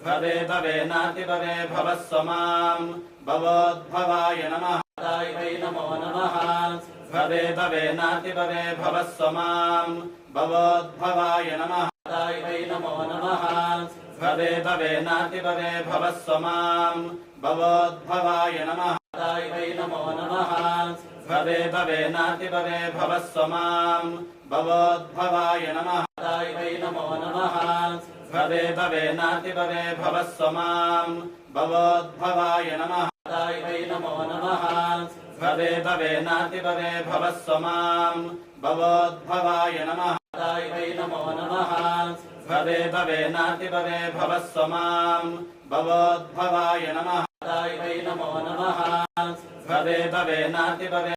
भवे भवे नाति भवे भवस्वमां भवोद्भवाय नमः वै नमो नमः भवे भवे नाति भवे भवस्वमां भवोद्भवाय नमः वै नमो नमः भवे भवे नाति भवे भवस्वमां भवोद्भवाय नमः वै नमो नमः भवे भवे नाति भवे भवस्वमां भवोद्भवाय नमः वै नमो नमः भवे भवे नाति भवे भवस्वमां भवोद्भवाय नमः वै नमो नमः भवे भवे नाति भवे भवस्वमां भवोद्भवाय नमः वै नमो नमः भवे भवे नाति भवे भवस्वमां भवोद्भवाय नमः वै नमो नमः भवे भवे नाति भवे